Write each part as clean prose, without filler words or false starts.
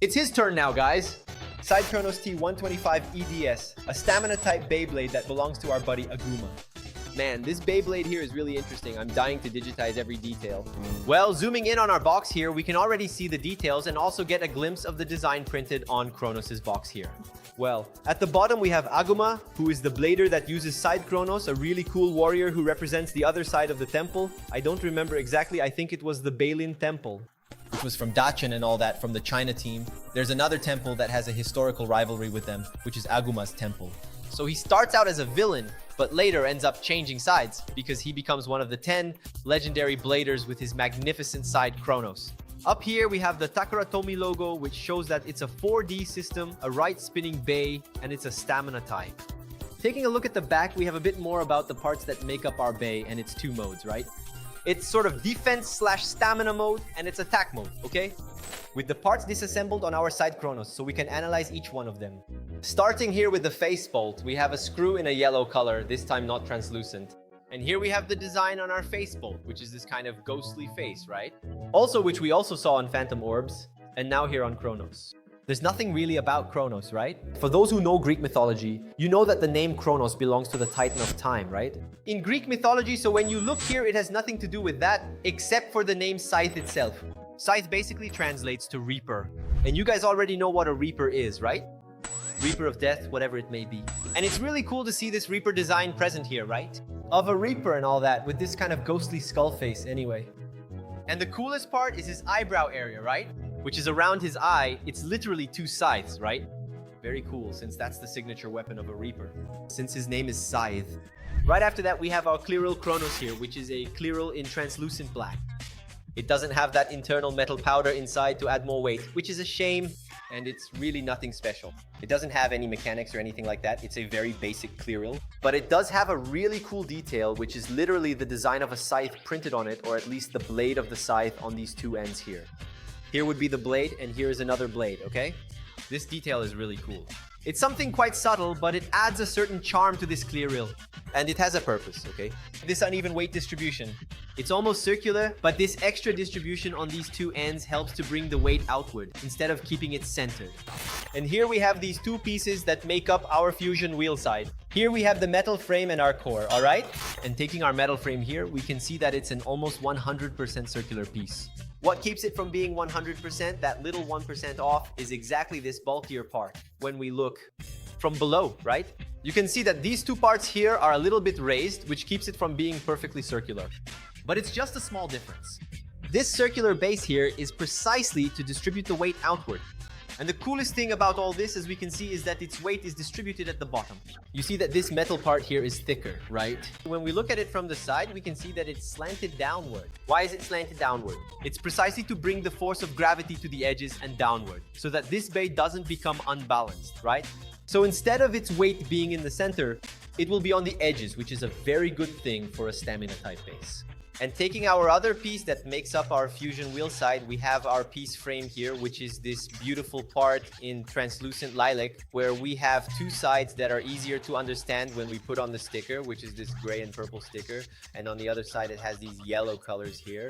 It's his turn now, guys. Scythe Kronos T125 EDS, a stamina-type Beyblade that belongs to our buddy Aguma. Man, this Beyblade here is really interesting. I'm dying to digitize every detail. Well, zooming in on our box here, we can already see the details and also get a glimpse of the design printed on Kronos' box here. Well, at the bottom we have Aguma, who is the blader that uses Scythe Kronos, a really cool warrior who represents the other side of the temple. I don't remember exactly, I think it was the Bailin Temple, which was from Dachin and all that, from the China team. There's another temple that has a historical rivalry with them, which is Aguma's temple. So he starts out as a villain, but later ends up changing sides because he becomes one of the 10 legendary bladers with his magnificent Scythe Kronos. Up here we have the Takaratomi logo, which shows that it's a 4D system, a right spinning bay, and it's a stamina type. Taking a look at the back, we have a bit more about the parts that make up our bay and its two modes, right? It's sort of defense/stamina mode, and it's attack mode, okay? With the parts disassembled on our Scythe Kronos, so we can analyze each one of them. Starting here with the face bolt, we have a screw in a yellow color, this time not translucent. And here we have the design on our face bolt, which is this kind of ghostly face, right? Also, which we also saw on Phantom Orbs, and now here on Kronos. There's nothing really about Kronos, right? For those who know Greek mythology, you know that the name Kronos belongs to the Titan of Time, right? In Greek mythology, so when you look here, it has nothing to do with that, except for the name Scythe itself. Scythe basically translates to Reaper. And you guys already know what a Reaper is, right? Reaper of Death, whatever it may be. And it's really cool to see this Reaper design present here, right? Of a Reaper and all that, with this kind of ghostly skull face anyway. And the coolest part is his eyebrow area, right? Which is around his eye. It's literally two scythes, right? Very cool, since that's the signature weapon of a Reaper. Since his name is Scythe. Right after that, we have our Clearal Kronos here, which is a Clearal in translucent black. It doesn't have that internal metal powder inside to add more weight, which is a shame, and it's really nothing special. It doesn't have any mechanics or anything like that. It's a very basic Clearal. But it does have a really cool detail, which is literally the design of a scythe printed on it, or at least the blade of the scythe on these two ends here. Here would be the blade, and here is another blade, okay? This detail is really cool. It's something quite subtle, but it adds a certain charm to this Clearal. And it has a purpose, okay? This uneven weight distribution. It's almost circular, but this extra distribution on these two ends helps to bring the weight outward, instead of keeping it centered. And here we have these two pieces that make up our fusion wheel side. Here we have the metal frame and our core, alright? And taking our metal frame here, we can see that it's an almost 100% circular piece. What keeps it from being 100%, that little 1% off, is exactly this bulkier part when we look from below, right? You can see that these two parts here are a little bit raised, which keeps it from being perfectly circular. But it's just a small difference. This circular base here is precisely to distribute the weight outward. And the coolest thing about all this, as we can see, is that its weight is distributed at the bottom. You see that this metal part here is thicker, right? When we look at it from the side, we can see that it's slanted downward. Why is it slanted downward? It's precisely to bring the force of gravity to the edges and downward, so that this bay doesn't become unbalanced, right? So instead of its weight being in the center, it will be on the edges, which is a very good thing for a stamina type base. And taking our other piece that makes up our fusion wheel side, we have our piece frame here, which is this beautiful part in translucent lilac, where we have two sides that are easier to understand when we put on the sticker, which is this gray and purple sticker. And on the other side, it has these yellow colors here.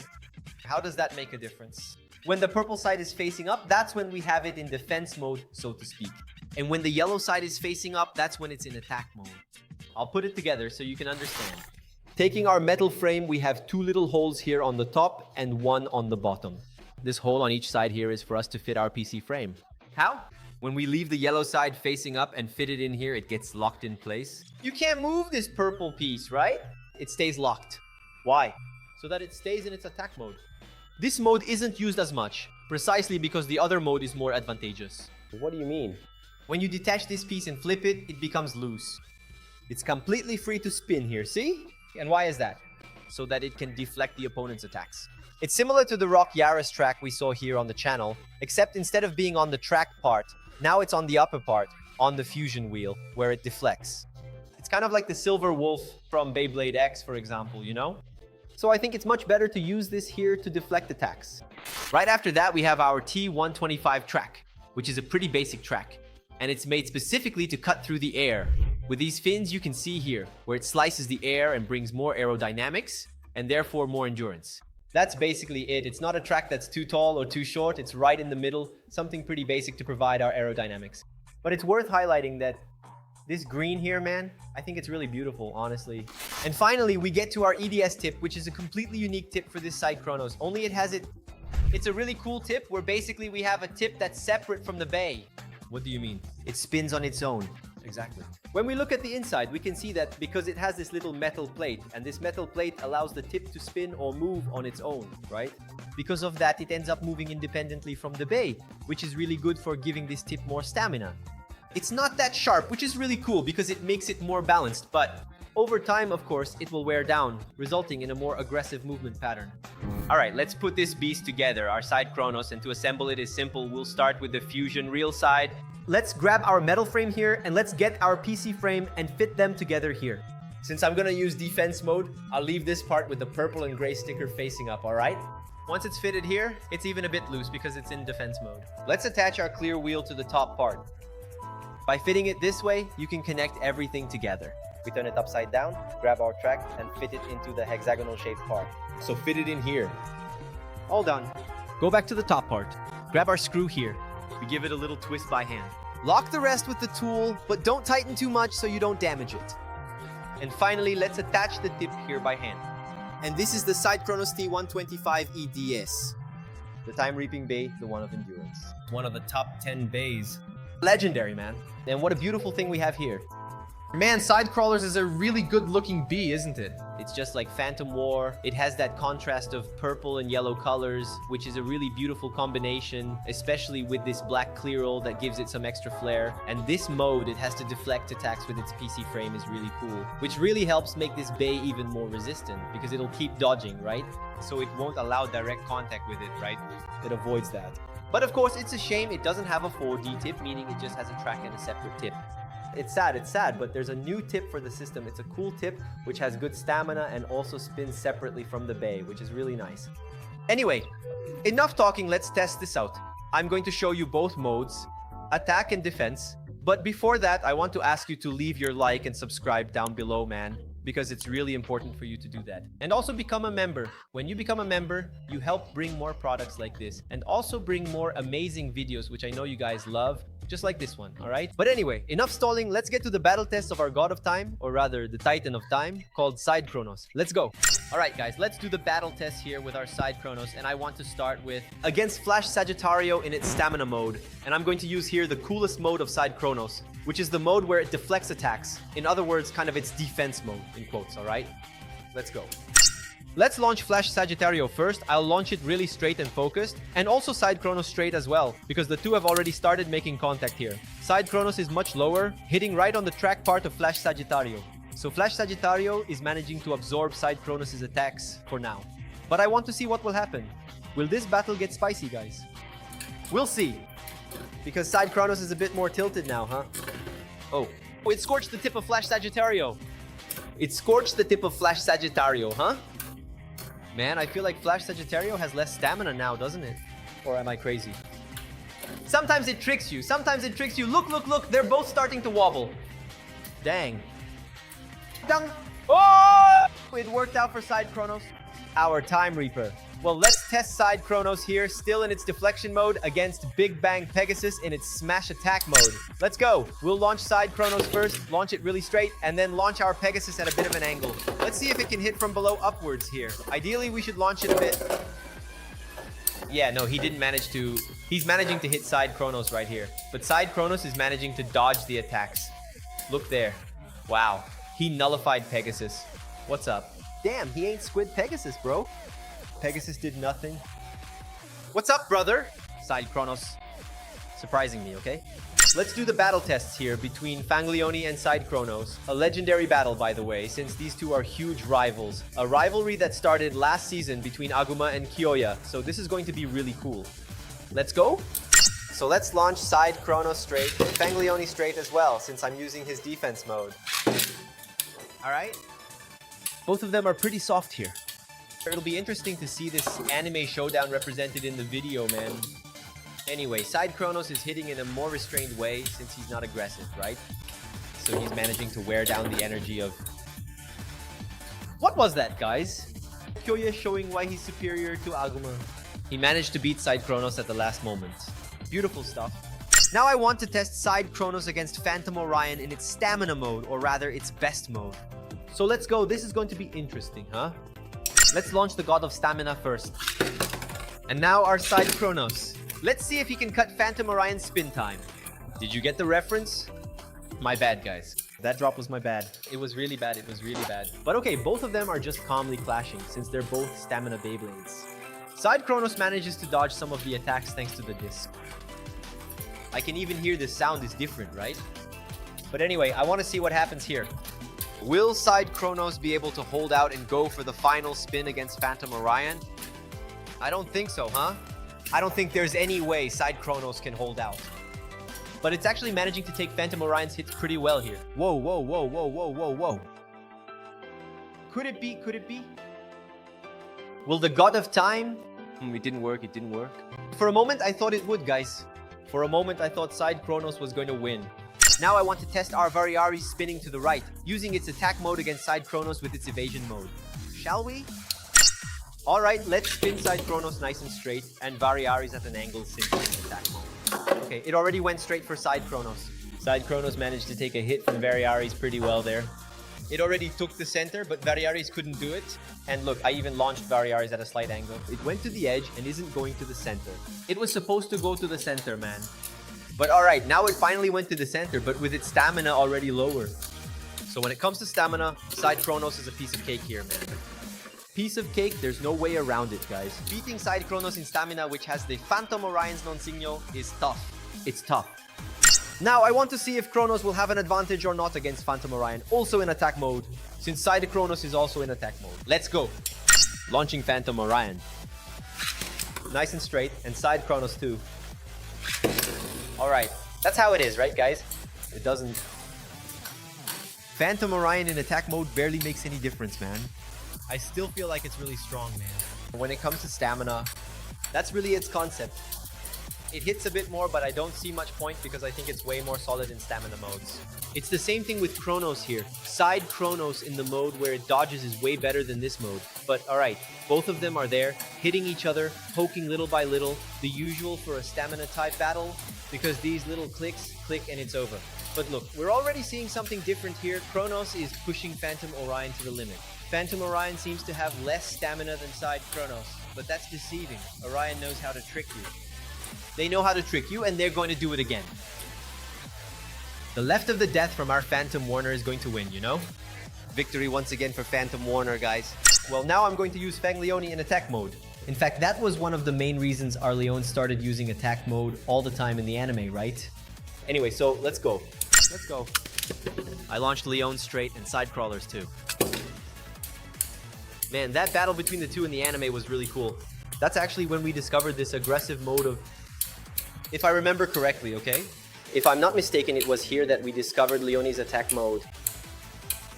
How does that make a difference? When the purple side is facing up, that's when we have it in defense mode, so to speak. And when the yellow side is facing up, that's when it's in attack mode. I'll put it together so you can understand. Taking our metal frame, we have two little holes here on the top and one on the bottom. This hole on each side here is for us to fit our PC frame. How? When we leave the yellow side facing up and fit it in here, it gets locked in place. You can't move this purple piece, right? It stays locked. Why? So that it stays in its attack mode. This mode isn't used as much, precisely because the other mode is more advantageous. What do you mean? When you detach this piece and flip it, it becomes loose. It's completely free to spin here, see? And why is that? So that it can deflect the opponent's attacks. It's similar to the Rock Yaris track we saw here on the channel, except instead of being on the track part, now it's on the upper part, on the fusion wheel, where it deflects. It's kind of like the Silver Wolf from Beyblade X, for example, you know? So I think it's much better to use this here to deflect attacks. Right after that, we have our T125 track, which is a pretty basic track. And it's made specifically to cut through the air. With these fins, you can see here, where it slices the air and brings more aerodynamics, and therefore more endurance. That's basically it. It's not a track that's too tall or too short. It's right in the middle, something pretty basic to provide our aerodynamics. But it's worth highlighting that this green here, man, I think it's really beautiful, honestly. And finally, we get to our EDS tip, which is a completely unique tip for this Scythe Kronos. Only it's a really cool tip where basically we have a tip that's separate from the bay. What do you mean? It spins on its own. Exactly. When we look at the inside, we can see that because it has this little metal plate, and this metal plate allows the tip to spin or move on its own, right? Because of that, it ends up moving independently from the bay, which is really good for giving this tip more stamina. It's not that sharp, which is really cool because it makes it more balanced, but over time, of course, it will wear down, resulting in a more aggressive movement pattern. Alright, let's put this beast together, our Scythe Kronos, and to assemble it is simple. We'll start with the fusion reel side. Let's grab our metal frame here, and let's get our PC frame and fit them together here. Since I'm gonna use defense mode, I'll leave this part with the purple and gray sticker facing up, alright? Once it's fitted here, it's even a bit loose because it's in defense mode. Let's attach our clear wheel to the top part. By fitting it this way, you can connect everything together. We turn it upside down, grab our track, and fit it into the hexagonal shaped part. So fit it in here. All done. Go back to the top part. Grab our screw here. We give it a little twist by hand. Lock the rest with the tool, but don't tighten too much so you don't damage it. And finally, let's attach the tip here by hand. And this is the Scythe Kronos T125 EDS. The time reaping bay, the one of endurance. One of the top 10 bays. Legendary, man. And what a beautiful thing we have here. Man, Side Crawlers is a really good looking bee, isn't it? It's just like Phantom War. It has that contrast of purple and yellow colors, which is a really beautiful combination, especially with this black clear roll that gives it some extra flair. And this mode, it has to deflect attacks with its PC frame, is really cool, which really helps make this bay even more resistant because it'll keep dodging, right? So it won't allow direct contact with it, right? It avoids that. But of course, it's a shame it doesn't have a 4D tip, meaning it just has a track and a separate tip. It's sad, but there's a new tip for the system. It's a cool tip which has good stamina and also spins separately from the bay, which is really nice. Anyway, enough talking, let's test this out. I'm going to show you both modes, attack and defense. But before that, I want to ask you to leave your like and subscribe down below, man, because it's really important for you to do that. And also become a member. When you become a member, you help bring more products like this and also bring more amazing videos, which I know you guys love. Just like this one, all right? But anyway, enough stalling. Let's get to the battle test of our God of Time, or rather the Titan of Time, called Scythe Kronos. Let's go. All right, guys, let's do the battle test here with our Scythe Kronos, and I want to start with against Flash Sagittario in its stamina mode. And I'm going to use here the coolest mode of Scythe Kronos, which is the mode where it deflects attacks. In other words, kind of its defense mode, in quotes, all right? Let's go. Let's launch Flash Sagittario first. I'll launch it really straight and focused, and also Scythe Kronos straight as well, because the two have already started making contact here. Scythe Kronos is much lower, hitting right on the track part of Flash Sagittario. So Flash Sagittario is managing to absorb Scythe Kronos' attacks for now. But I want to see what will happen. Will this battle get spicy, guys? We'll see. Because Scythe Kronos is a bit more tilted now, huh? Oh, it scorched the tip of Flash Sagittario. It scorched the tip of Flash Sagittario, huh? Man, I feel like Flash Sagittario has less stamina now, doesn't it? Or am I crazy? Sometimes it tricks you. Sometimes it tricks you. Look, look, look. They're both starting to wobble. Dang. Dang. Oh! It worked out for Scythe Kronos. Our Time Reaper. Well, let's test Scythe Kronos here, still in its deflection mode, against Big Bang Pegasus in its smash attack mode. Let's go. We'll launch Scythe Kronos first, launch it really straight, and then launch our Pegasus at a bit of an angle. Let's see if it can hit from below upwards here. Ideally, we should launch it a bit. Yeah, no, he didn't manage to... He's managing to hit Scythe Kronos right here. But Scythe Kronos is managing to dodge the attacks. Look there. Wow. He nullified Pegasus. What's up? Damn, he ain't Squid Pegasus, bro. Pegasus did nothing. What's up, brother? Scythe Kronos. Surprising me, okay? Let's do the battle tests here between Fanglioni and Scythe Kronos. A legendary battle, by the way, since these two are huge rivals. A rivalry that started last season between Aguma and Kyoya, so this is going to be really cool. Let's go? So let's launch Scythe Kronos straight, and Fanglioni straight as well, since I'm using his defense mode. Alright? Both of them are pretty soft here. It'll be interesting to see this anime showdown represented in the video, man. Anyway, Scythe Kronos is hitting in a more restrained way since he's not aggressive, right? So he's managing to wear down the energy of... What was that, guys? Kyoya showing why he's superior to Aguma. He managed to beat Scythe Kronos at the last moment. Beautiful stuff. Now I want to test Scythe Kronos against Phantom Orion in its stamina mode, or rather its best mode. So let's go. This is going to be interesting, huh? Let's launch the God of Stamina first. And now our Scythe Kronos. Let's see if he can cut Phantom Orion's spin time. Did you get the reference? My bad, guys. That drop was my bad. It was really bad. It was really bad. But okay, both of them are just calmly clashing since they're both stamina Beyblades. Scythe Kronos manages to dodge some of the attacks thanks to the disc. I can even hear the sound is different, right? But anyway, I want to see what happens here. Will Scythe Kronos be able to hold out and go for the final spin against Phantom Orion? I don't think so, huh? I don't think there's any way Scythe Kronos can hold out. But it's actually managing to take Phantom Orion's hits pretty well here. Whoa, whoa, whoa, whoa, whoa, whoa, whoa. Could it be? Could it be? Will the God of Time? It didn't work, it didn't work. For a moment, I thought it would, guys. For a moment, I thought Scythe Kronos was going to win. Now I want to test our Variari's spinning to the right, using its attack mode against Scythe Kronos with its evasion mode. Shall we? Alright, let's spin Scythe Kronos nice and straight, and Variari's at an angle simply in attack mode. Okay, it already went straight for Scythe Kronos. Scythe Kronos managed to take a hit from Variari's pretty well there. It already took the center, but Variari's couldn't do it. And look, I even launched Variari's at a slight angle. It went to the edge and isn't going to the center. It was supposed to go to the center, man. But alright, now it finally went to the center, but with its stamina already lower. So when it comes to stamina, Scythe Kronos is a piece of cake here, man. Piece of cake, there's no way around it, guys. Beating Scythe Kronos in stamina, which has the Phantom Orion's non-signal, is tough. It's tough. Now, I want to see if Kronos will have an advantage or not against Phantom Orion, also in attack mode, since Scythe Kronos is also in attack mode. Let's go. Launching Phantom Orion. Nice and straight, and Scythe Kronos too. Alright, that's how it is, right, guys? It doesn't... Phantom Orion in attack mode barely makes any difference, man. I still feel like it's really strong, man. When it comes to stamina, that's really its concept. It hits a bit more, but I don't see much point because I think it's way more solid in stamina modes. It's the same thing with Kronos here. Scythe Kronos in the mode where it dodges is way better than this mode. But alright, both of them are there, hitting each other, poking little by little, the usual for a stamina type battle, because these little clicks, click and it's over. But look, we're already seeing something different here. Kronos is pushing Phantom Orion to the limit. Phantom Orion seems to have less stamina than Scythe Kronos, but that's deceiving. Orion knows how to trick you. They know how to trick you, and they're going to do it again. The left of the death from our Phantom Warner is going to win, you know? Victory once again for Phantom Warner, guys. Well, now I'm going to use Fang Leone in attack mode. In fact, that was one of the main reasons our Leone started using attack mode all the time in the anime, right? Anyway, so let's go. Let's go. I launched Leone straight and side crawlers too. Man, that battle between the two in the anime was really cool. That's actually when we discovered this aggressive mode of... If I remember correctly, okay? If I'm not mistaken, it was here that we discovered Leone's attack mode.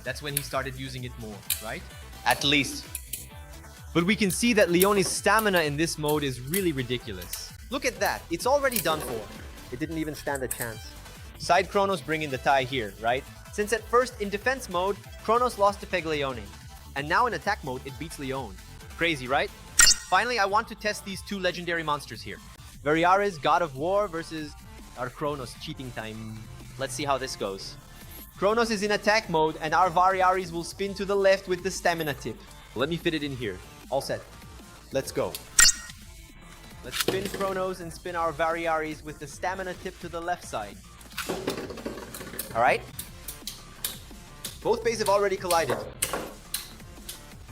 That's when he started using it more, right? At least. But we can see that Leone's stamina in this mode is really ridiculous. Look at that. It's already done for. It didn't even stand a chance. Scythe Kronos bringing the tie here, right? Since at first, in defense mode, Kronos lost to Peg Leone. And now in attack mode, it beats Leone. Crazy, right? Finally, I want to test these two legendary monsters here. Variaris, God of War versus our Kronos, cheating time. Let's see how this goes. Kronos is in attack mode and our Variaris will spin to the left with the stamina tip. Let me fit it in here. All set. Let's go. Let's spin Kronos and spin our Variaris with the stamina tip to the left side. Alright? Both bays have already collided.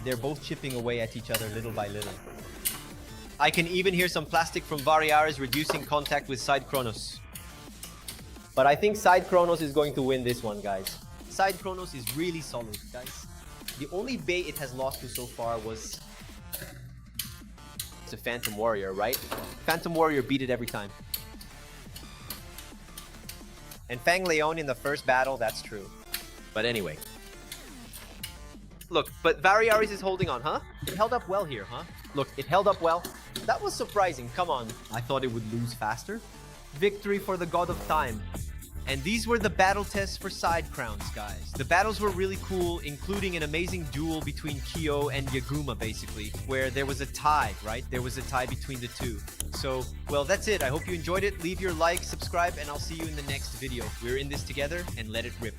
They're both chipping away at each other little by little. I can even hear some plastic from Variaris reducing contact with Scythe Kronos. But I think Scythe Kronos is going to win this one, guys. Scythe Kronos is really solid, guys. The only bay it has lost to so far was... It's a Phantom Warrior, right? Phantom Warrior beat it every time. And Fang Leone in the first battle, that's true. But anyway. Look, but Variaris is holding on, huh? It held up well here, huh? Look, it held up well. That was surprising, come on. I thought it would lose faster. Victory for the God of Time. And these were the battle tests for side crowns, guys. The battles were really cool, including an amazing duel between Kyo and Yaguma, basically, where there was a tie, right? There was a tie between the two. So, well, that's it. I hope you enjoyed it. Leave your like, subscribe, and I'll see you in the next video. We're in this together, and let it rip.